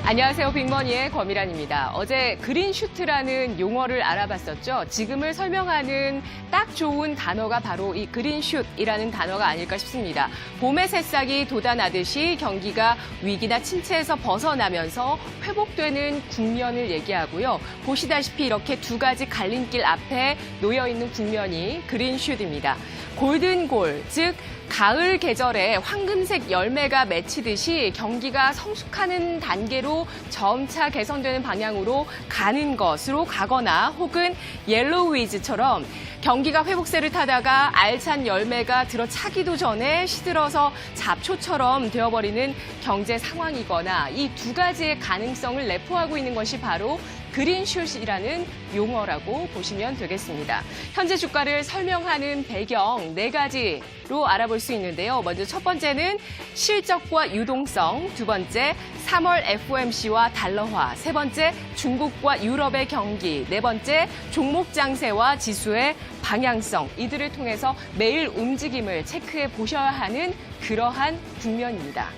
안녕하세요. 빅머니의 권미란입니다. 어제 그린슈트라는 용어를 알아봤었죠. 지금을 설명하는 딱 좋은 단어가 바로 이 그린슈트이라는 단어가 아닐까 싶습니다. 봄의 새싹이 돋아나듯이 경기가 위기나 침체에서 벗어나면서 회복되는 국면을 얘기하고요. 보시다시피 이렇게 두 가지 갈림길 앞에 놓여있는 국면이 그린슈트입니다. 골든골, 즉 가을 계절에 황금색 열매가 맺히듯이 경기가 성숙하는 단계로 점차 개선되는 방향으로 가는 것으로 가거나 혹은 옐로우 위즈처럼 경기가 회복세를 타다가 알찬 열매가 들어차기도 전에 시들어서 잡초처럼 되어버리는 경제 상황이거나 이 두 가지의 가능성을 내포하고 있는 것이 바로 그린슈트이라는 용어라고 보시면 되겠습니다. 현재 주가를 설명하는 배경 4가지로 알아볼 수 있는데요. 먼저 첫 번째는 실적과 유동성, 두 번째 3월 FOMC와 달러화, 세 번째 중국과 유럽의 경기, 네 번째 종목 장세와 지수의 방향성, 이들을 통해서 매일 움직임을 체크해 보셔야 하는 그러한 국면입니다.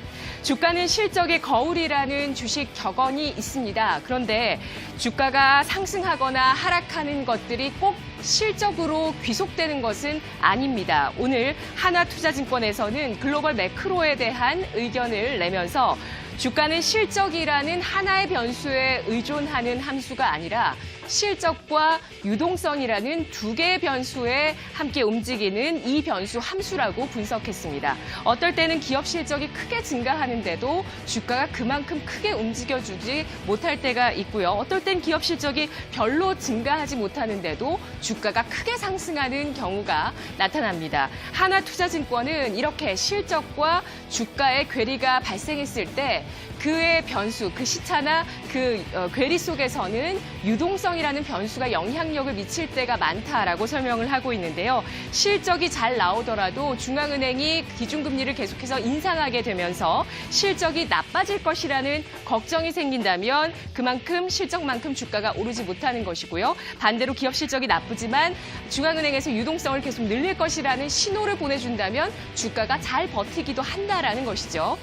주가는 실적의 거울이라는 주식 격언이 있습니다. 그런데 주가가 상승하거나 하락하는 것들이 꼭 실적으로 귀속되는 것은 아닙니다. 오늘 하나투자증권에서는 글로벌 매크로에 대한 의견을 내면서 주가는 실적이라는 하나의 변수에 의존하는 함수가 아니라 실적과 유동성이라는 두 개의 변수에 함께 움직이는 이 변수 함수라고 분석했습니다. 어떨 때는 기업 실적이 크게 증가하는데도 주가가 그만큼 크게 움직여주지 못할 때가 있고요. 어떨 땐 기업 실적이 별로 증가하지 못하는데도 주가가 크게 상승하는 경우가 나타납니다. 하나투자증권은 이렇게 실적과 주가의 괴리가 발생했을 때 그의 변수, 그 시차나 그 괴리 속에서는 유동성이라는 변수가 영향력을 미칠 때가 많다라고 설명을 하고 있는데요. 실적이 잘 나오더라도 중앙은행이 기준금리를 계속해서 인상하게 되면서 실적이 나빠질 것이라는 걱정이 생긴다면 그만큼 실적만큼 주가가 오르지 못하는 것이고요. 반대로 기업 실적이 나쁘지만 중앙은행에서 유동성을 계속 늘릴 것이라는 신호를 보내준다면 주가가 잘 버티기도 한다라는 것이죠.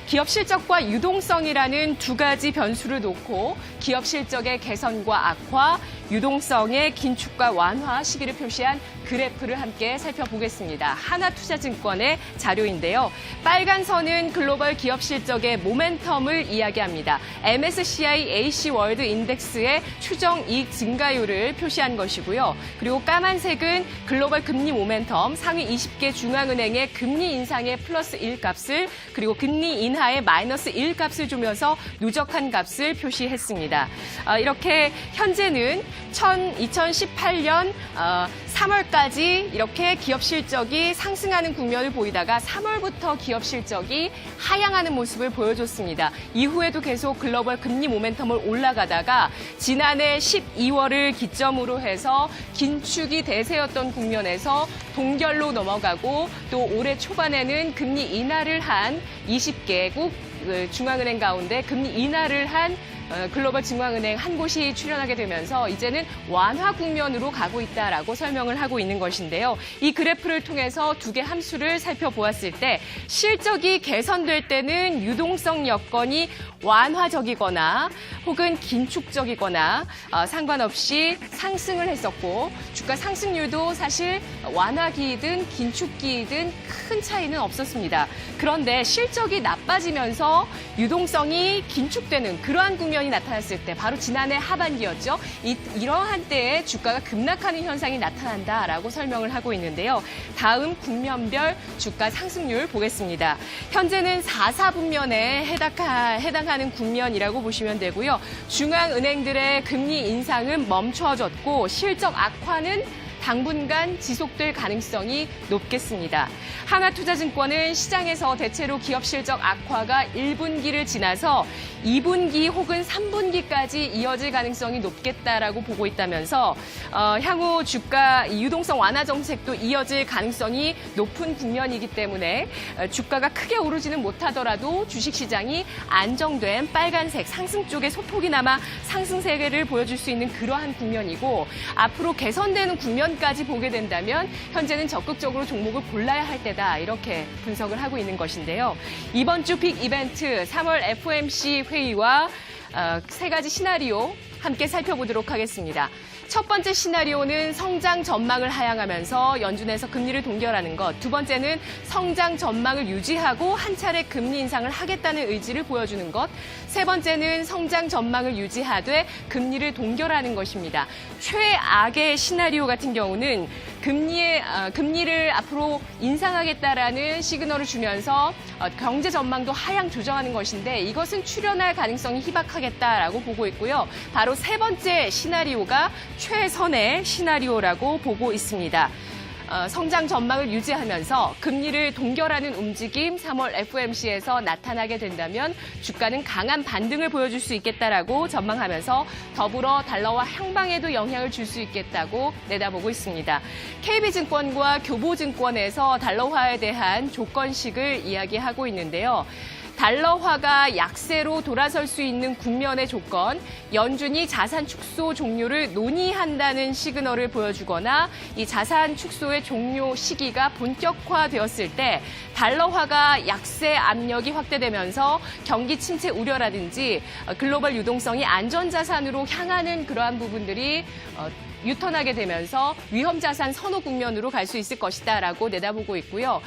기업 실적과 유동성이라는 두 가지 변수를 놓고 기업 실적의 개선과 악화, 유동성의 긴축과 완화 시기를 표시한 그래프를 함께 살펴보겠습니다. 하나투자증권의 자료인데요. 빨간 선은 글로벌 기업 실적의 모멘텀을 이야기합니다. MSCI AC 월드 인덱스의 추정 이익 증가율을 표시한 것이고요. 그리고 까만색은 글로벌 금리 모멘텀, 상위 20개 중앙은행의 금리 인상의 플러스 1값을 그리고 금리 인하의 마이너스 1값을 주면서 누적한 값을 표시했습니다. 이렇게 현재는 2018년 3월까지 이렇게 기업 실적이 상승하는 국면을 보이다가 3월부터 기업 실적이 하향하는 모습을 보여줬습니다. 이후에도 계속 글로벌 금리 모멘텀을 올라가다가 지난해 12월을 기점으로 해서 긴축이 대세였던 국면에서 동결로 넘어가고 또 올해 초반에는 금리 인하를 한 20개국 중앙은행 가운데 금리 인하를 한 글로벌 중앙은행 한 곳이 출연하게 되면서 이제는 완화 국면으로 가고 있다라고 설명을 하고 있는 것인데요. 이 그래프를 통해서 두 개 함수를 살펴보았을 때 실적이 개선될 때는 유동성 여건이 완화적이거나 혹은 긴축적이거나 상관없이 상승을 했었고 주가 상승률도 사실 완화기이든 긴축기이든 큰 차이는 없었습니다. 그런데 실적이 나빠지면서 유동성이 긴축되는 그러한 국면이 나타났을 때 바로 지난해 하반기였죠. 이러한 때에 주가가 급락하는 현상이 나타난다라고 설명을 하고 있는데요. 다음 국면별 주가 상승률 보겠습니다. 현재는 4분면에 해당하는 국면이라고 보시면 되고요. 중앙은행들의 금리 인상은 멈춰졌고 실적 악화는 당분간 지속될 가능성이 높겠습니다. 하나투자증권은 시장에서 대체로 기업 실적 악화가 1분기를 지나서 2분기 혹은 3분기까지 이어질 가능성이 높겠다라고 보고 있다면서 향후 주가 유동성 완화 정책도 이어질 가능성이 높은 국면이기 때문에 주가가 크게 오르지는 못하더라도 주식시장이 안정된 빨간색 상승 쪽에 소폭이 남아 상승세를 보여줄 수 있는 그러한 국면이고 앞으로 개선되는 국면까지 보게 된다면 현재는 적극적으로 종목을 골라야 할 때다 이렇게 분석을 하고 있는 것인데요. 이번 주 빅 이벤트 3월 FOMC 회의와 세 가지 시나리오 함께 살펴보도록 하겠습니다. 첫 번째 시나리오는 성장 전망을 하향하면서 연준에서 금리를 동결하는 것. 두 번째는 성장 전망을 유지하고 한 차례 금리 인상을 하겠다는 의지를 보여주는 것. 세 번째는 성장 전망을 유지하되 금리를 동결하는 것입니다. 최악의 시나리오 같은 경우는 금리를 앞으로 인상하겠다라는 시그널을 주면서 경제 전망도 하향 조정하는 것인데 이것은 출현할 가능성이 희박하겠다라고 보고 있고요. 바로 세 번째 시나리오가 최선의 시나리오라고 보고 있습니다. 성장 전망을 유지하면서 금리를 동결하는 움직임 3월 FOMC에서 나타나게 된다면 주가는 강한 반등을 보여줄 수 있겠다라고 전망하면서 더불어 달러와 향방에도 영향을 줄 수 있겠다고 내다보고 있습니다. KB증권과 교보증권에서 달러화에 대한 조건식을 이야기하고 있는데요. 달러화가 약세로 돌아설 수 있는 국면의 조건, 연준이 자산 축소 종료를 논의한다는 시그널을 보여주거나 이 자산 축소의 종료 시기가 본격화되었을 때 달러화가 약세 압력이 확대되면서 경기 침체 우려라든지 글로벌 유동성이 안전자산으로 향하는 그러한 부분들이 유턴하게 되면서 위험자산 선호 국면으로 갈 수 있을 것이다라고 내다보고 있고요.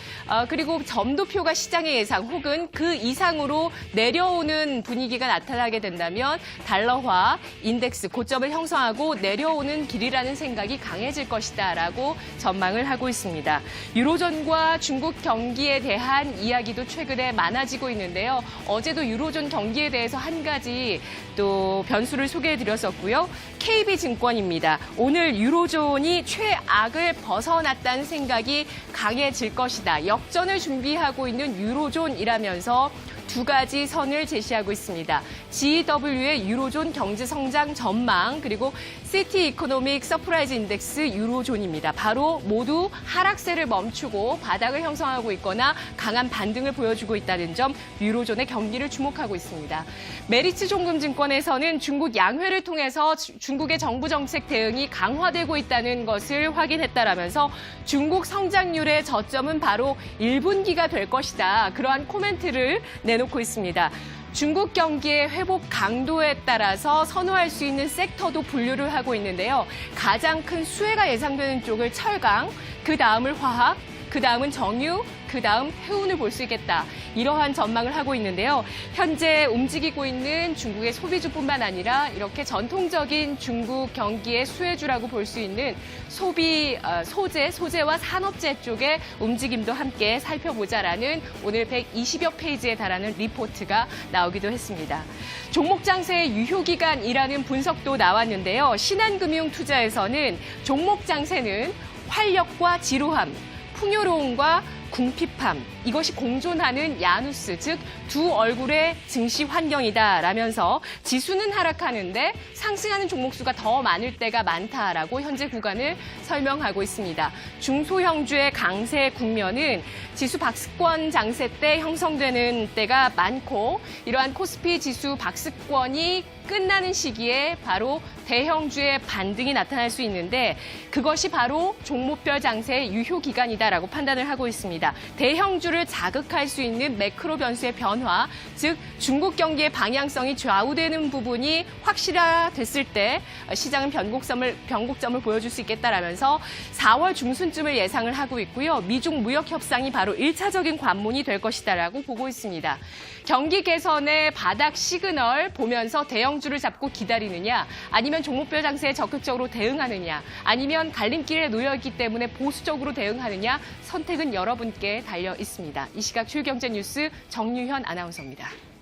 그리고 점도표가 시장의 예상 혹은 그 이상으로 내려오는 분위기가 나타나게 된다면 달러화 인덱스 고점을 형성하고 내려오는 길이라는 생각이 강해질 것이다라고 전망을 하고 있습니다. 유로존과 중국 경기에 대한 이야기도 최근에 많아지고 있는데요. 어제도 유로존 경기에 대해서 한 가지 또 변수를 소개해드렸었고요. KB증권입니다. 오늘 유로존이 최악을 벗어났다는 생각이 강해질 것이다. 역전을 준비하고 있는 유로존이라면서 두 가지 선을 제시하고 있습니다. GW의 유로존 경제 성장 전망 그리고 시티 이코노믹 서프라이즈 인덱스 유로존입니다. 바로 모두 하락세를 멈추고 바닥을 형성하고 있거나 강한 반등을 보여주고 있다는 점 유로존의 경기를 주목하고 있습니다. 메리츠 종금증권에서는 중국 양회를 통해서 중국의 정부 정책 대응이 강화되고 있다는 것을 확인했다라면서 중국 성장률의 저점은 바로 1분기가 될 것이다. 그러한 코멘트를 내놓고 있습니다. 중국 경기의 회복 강도에 따라서 선호할 수 있는 섹터도 분류를 하고 있는데요. 가장 큰 수혜가 예상되는 쪽을 철강, 그 다음을 화학, 그 다음은 정유, 그 다음 해운을 볼 수 있겠다. 이러한 전망을 하고 있는데요. 현재 움직이고 있는 중국의 소비주뿐만 아니라 이렇게 전통적인 중국 경기의 수혜주라고 볼 수 있는 소재와 산업재 쪽의 움직임도 함께 살펴보자라는 오늘 120여 페이지에 달하는 리포트가 나오기도 했습니다. 종목 장세의 유효기간이라는 분석도 나왔는데요. 신한금융투자에서는 종목 장세는 활력과 지루함, 풍요로움과 궁핍함, 이것이 공존하는 야누스, 즉 두 얼굴의 증시 환경이다라면서 지수는 하락하는데 상승하는 종목수가 더 많을 때가 많다라고 현재 구간을 설명하고 있습니다. 중소형주의 강세 국면은 지수 박스권 장세 때 형성되는 때가 많고 이러한 코스피 지수 박스권이 끝나는 시기에 바로 대형주의 반등이 나타날 수 있는데 그것이 바로 종목별 장세의 유효 기간이다라고 판단을 하고 있습니다. 대형주를 자극할 수 있는 매크로 변수의 변화, 즉 중국 경기의 방향성이 좌우되는 부분이 확실화됐을 때 시장은 변곡점을 보여줄 수 있겠다라면서 4월 중순쯤을 예상을 하고 있고요. 미중 무역 협상이 바로 1차적인 관문이 될 것이다라고 보고 있습니다. 경기 개선의 바닥 시그널 보면서 대형주를 잡고 기다리느냐, 아니면 종목별 장세에 적극적으로 대응하느냐, 아니면 갈림길에 놓여 있기 때문에 보수적으로 대응하느냐, 선택은 여러분께 달려 있습니다. 이 시각 주요 경제 뉴스 정유현 아나운서입니다.